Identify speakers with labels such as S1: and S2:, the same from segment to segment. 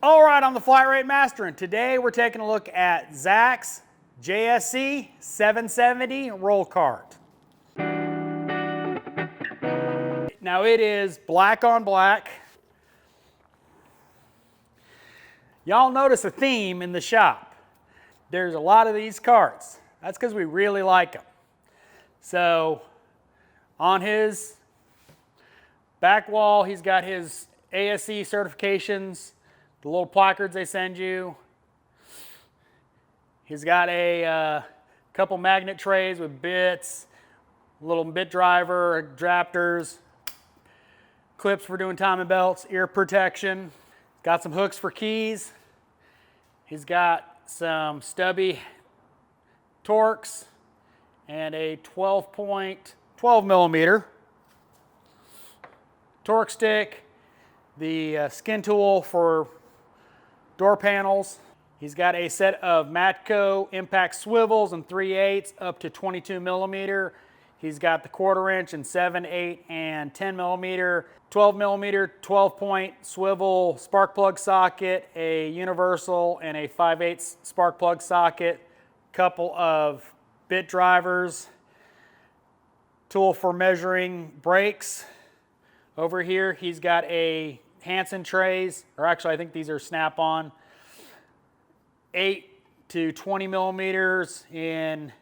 S1: All right, I'm the Flat Rate Master, and today we're taking a look at Zack's JSC 770 roll cart. Now it is black on black. Y'all notice a theme in the shop. There's a lot of these carts. That's because we really like them. So on his back wall, he's got his ASC certifications, the little placards they send you. He's got a couple magnet trays with bits, a little bit driver, adapters, clips for doing timing belts, ear protection. Got some hooks for keys. He's got some stubby Torx and a 12 millimeter Torx stick, the skin tool for door panels. He's got a set of Matco impact swivels and 3/8 up to 22 millimeter. He's got the 1/4 inch and 7, 8, and 10 millimeter, 12 millimeter, 12-point swivel spark plug socket, a universal and a 5/8 spark plug socket, couple of bit drivers, tool for measuring brakes. Over here, he's got a Hansen trays, or actually I think these are snap-on, 8 to 20 millimeters in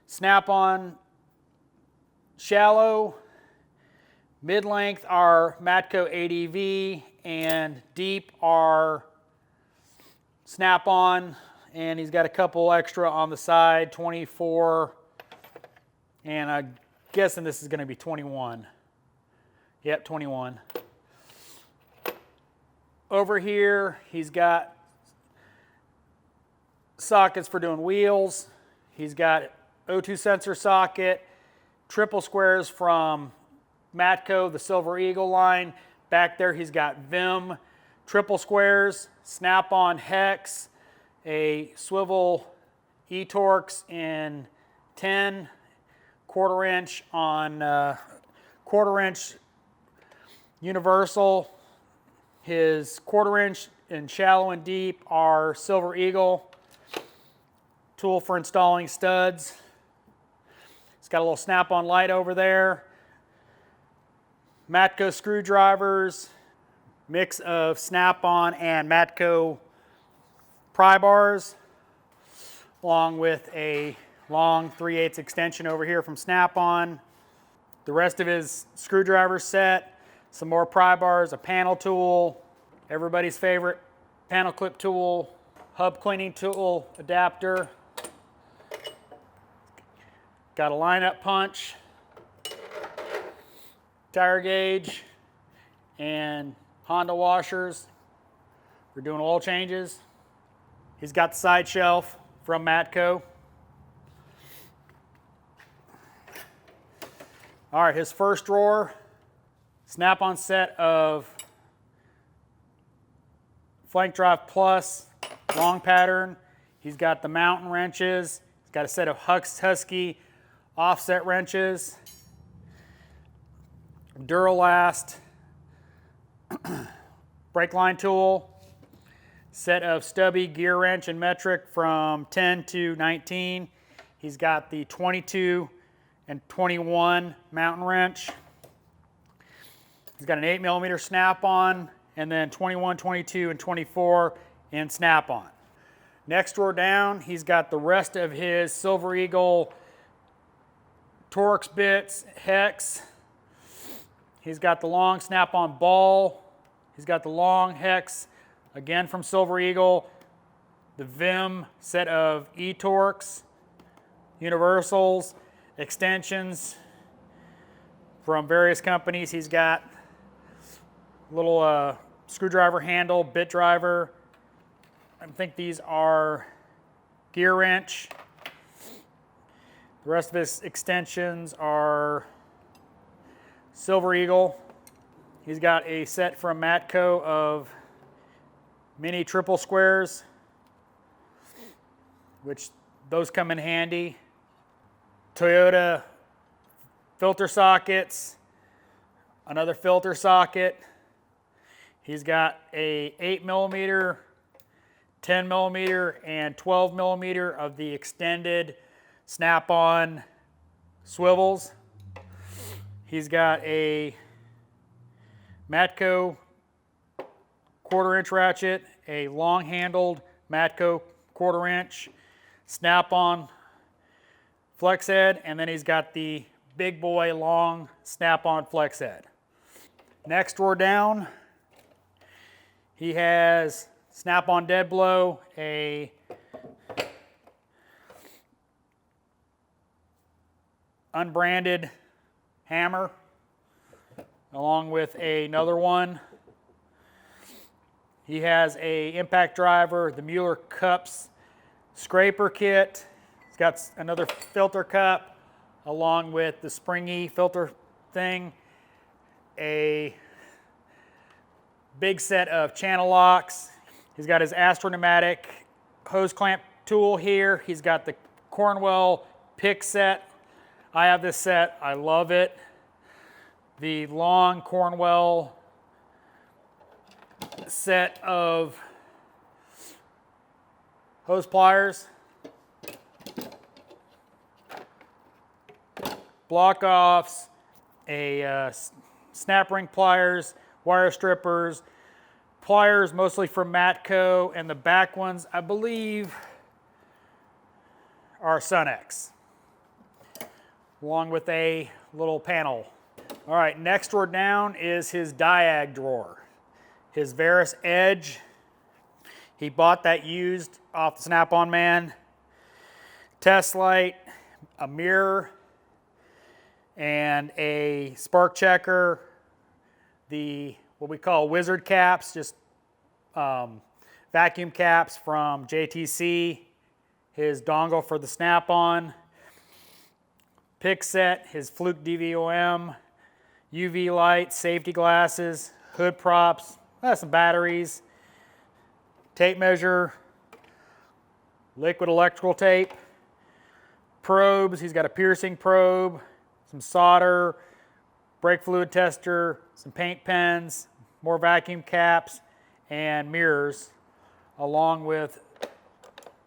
S1: snap-on shallow. Mid-length are Matco ADV, and deep are snap-on, and he's got a couple extra on the side, 24, and I'm guessing this is going to be 21. Yep, 21. Over here, he's got sockets for doing wheels. He's got O2 sensor socket, triple squares from Matco, the Silver Eagle line. Back there, he's got Vim triple squares, snap-on hex, a swivel E-Torx in 10, 1/4 inch on 1/4 inch universal. His 1/4 inch in shallow and deep are Silver Eagle. Tool for installing studs. It's got a little snap-on light over there. Matco screwdrivers, mix of snap-on and Matco pry bars, along with a long 3/8 extension over here from snap-on. The rest of his screwdriver set, some more pry bars, a panel tool, everybody's favorite panel clip tool, hub cleaning tool adapter. Got a lineup punch, tire gauge, and Honda washers. We're doing oil changes. He's got the side shelf from Matco. All right, his first drawer, snap-on set of Flank Drive Plus long pattern. He's got the mountain wrenches. He's got a set of Husky offset wrenches, Duralast brake line tool, set of stubby gear wrench and metric from 10 to 19. He's got the 22 and 21 mountain wrench. He's got an 8 millimeter snap-on, and then 21, 22, and 24 in snap-on. Next drawer down, he's got the rest of his Silver Eagle Torx bits, hex. He's got the long snap-on ball. He's got the long hex, again from Silver Eagle. The Vim set of E-Torx, universals, extensions from various companies. He's got a little screwdriver handle, bit driver. I think these are gear wrench. The rest of his extensions are Silver Eagle. He's got a set from Matco of mini triple squares, which those come in handy. Toyota filter sockets, another filter socket. He's got a 8mm, 10mm, and 12mm of the extended snap-on swivels. He's got a Matco 1/4-inch ratchet, a long-handled Matco 1/4-inch snap-on flex head, and then he's got the big boy long snap-on flex head. Next drawer down, he has snap-on dead blow, a unbranded hammer, along with another one. He has a impact driver, the Mueller cups scraper kit. He's got another filter cup along with the springy filter thing, a big set of channel locks. He's got his Astro pneumatic hose clamp tool here. He's got the Cornwell pick set. I have this set, I love it. The long Cornwell set of hose pliers, block offs, a snap ring pliers, wire strippers, pliers mostly from Matco, and the back ones I believe are Sunex, along with a little panel. All right, next drawer down is his diag drawer. His Veris Edge. He bought that used off the Snap-on Man. Test light, a mirror, and a spark checker. The what we call wizard caps, just vacuum caps from JTC. His dongle for the Snap-on. Pick set, his Fluke DVOM, UV light, safety glasses, hood props, some batteries, tape measure, liquid electrical tape, probes. He's got a piercing probe, some solder, brake fluid tester, some paint pens, more vacuum caps, and mirrors, along with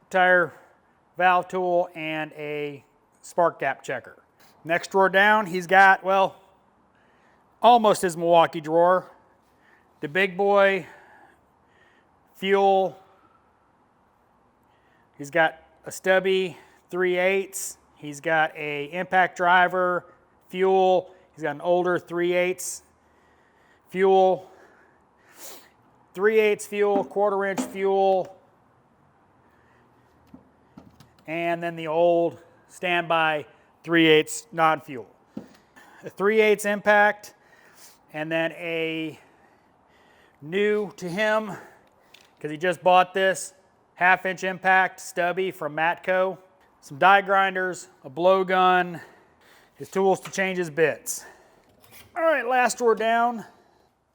S1: tire valve tool and a spark gap checker. Next drawer down, he's got, well, almost his Milwaukee drawer. The big boy fuel. He's got a stubby 3/8. He's got a impact driver, fuel. He's got an older 3/8 fuel, 3/8 fuel, 1/4-inch fuel, and then the old standby 3/8 non-fuel. A 3/8 impact, and then a new to him, because he just bought this, 1/2-inch impact stubby from Matco, some die grinders, a blow gun, his tools to change his bits. All right, last drawer down,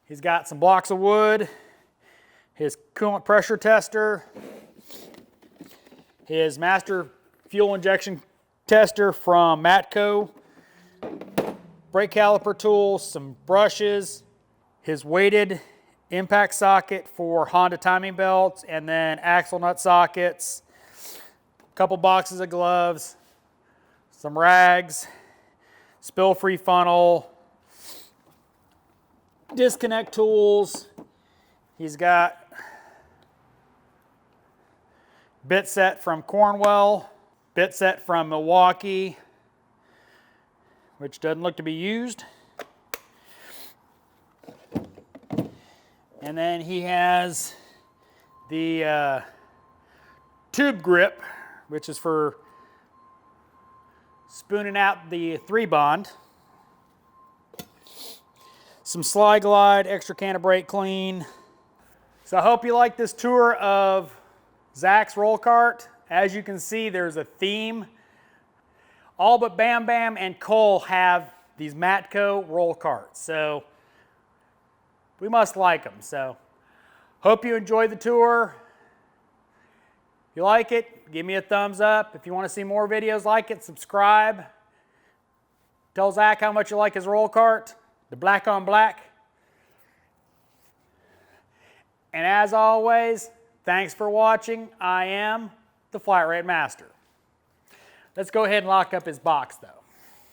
S1: he's got some blocks of wood, his coolant pressure tester, his master fuel injection tester from Matco, brake caliper tools, some brushes, his weighted impact socket for Honda timing belts, and then axle nut sockets, a couple boxes of gloves, some rags, spill-free funnel, disconnect tools. He's got bit set from Cornwell, bit set from Milwaukee, which doesn't look to be used. And then he has the tube grip, which is for spooning out the 3-bond. Some Slide Glide, extra can of brake clean. So I hope you like this tour of Zack's roll cart. As you can see, there's a theme. All but Bam Bam and Cole have these Matco roll carts, so we must like them. So hope you enjoyed the tour. If you like it, give me a thumbs up. If you want to see more videos like it, subscribe. Tell Zack how much you like his roll cart, the black on black. And as always, thanks for watching. I am the Flat Rate Master. Let's go ahead and lock up his box though.